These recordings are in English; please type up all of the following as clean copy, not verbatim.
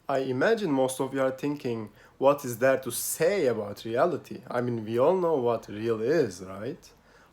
I imagine most of you are thinking, what is there to say about reality? I mean, we all know what real is, right?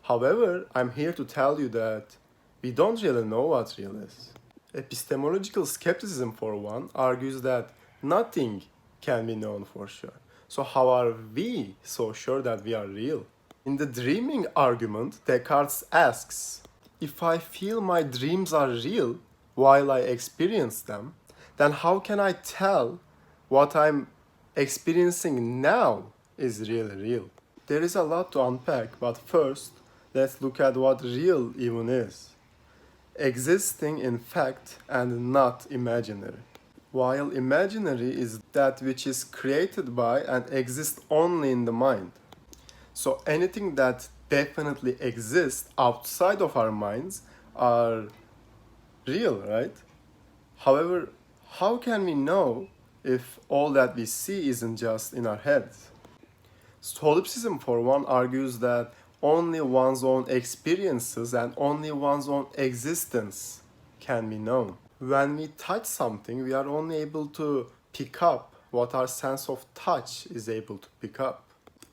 However, I'm here to tell you that we don't really know what real is. Epistemological skepticism, for one, argues that nothing can be known for sure. So, how are we so sure that we are real? In the dreaming argument, Descartes asks, if I feel my dreams are real while I experience them, then how can I tell what I'm experiencing now is really real? There is a lot to unpack, but first, let's look at what real even is. Existing in fact and not imaginary. While imaginary is that which is created by and exists only in the mind. So anything that definitely exists outside of our minds are real, right? However, how can we know if all that we see isn't just in our heads? Solipsism, for one, argues that only one's own experiences and only one's own existence can be known. When we touch something, we are only able to pick up what our sense of touch is able to pick up.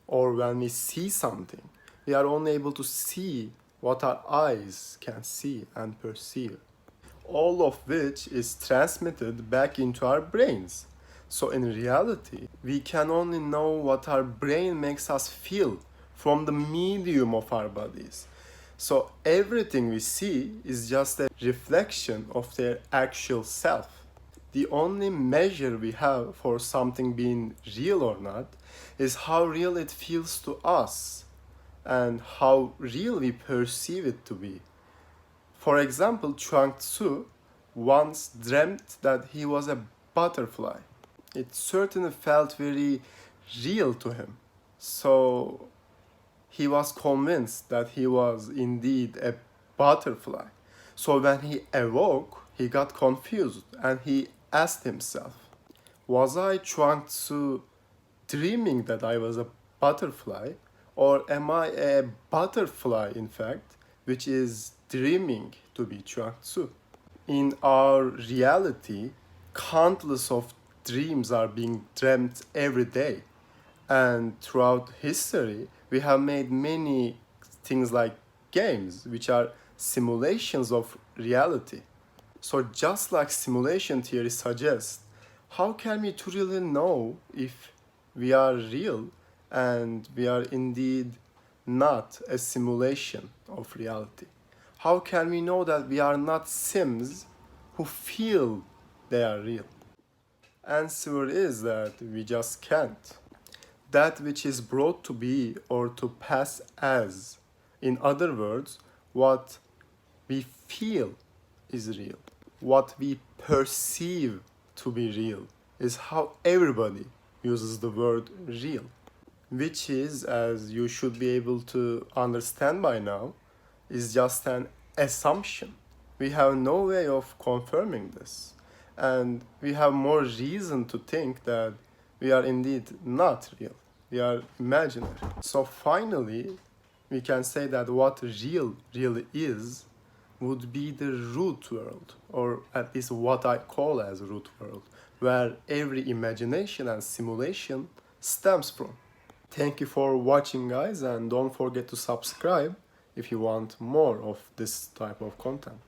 Or when we see something, we are only able to see what our eyes can see and perceive. All of which is transmitted back into our brains. So in reality, we can only know what our brain makes us feel from the medium of our bodies. So everything we see is just a reflection of their actual self. The only measure we have for something being real or not is how real it feels to us and how real we perceive it to be. For example, Chuang Tzu once dreamt that he was a butterfly. It certainly felt very real to him. So he was convinced that he was indeed a butterfly. So when he awoke, he got confused and he asked himself, was I Chuang Tzu dreaming that I was a butterfly, or am I a butterfly in fact, which is dreaming to be Chuang Tzu? In our reality, countless of dreams are being dreamt every day. And throughout history, we have made many things like games, which are simulations of reality. So just like simulation theory suggests, how can we to really know if we are real and we are indeed not a simulation of reality? How can we know that we are not Sims who feel they are real? Answer is that we just can't. That which is brought to be or to pass as, in other words, what we feel is real. What we perceive to be real is how everybody uses the word real, which is, as you should be able to understand by now, is just an assumption. We have no way of confirming this, and we have more reason to think that we are indeed not real. We are imaginary. So finally, we can say that what real really is would be the root world, or at least what I call as root world, where every imagination and simulation stems from. Thank you for watching, guys, and don't forget to subscribe if you want more of this type of content.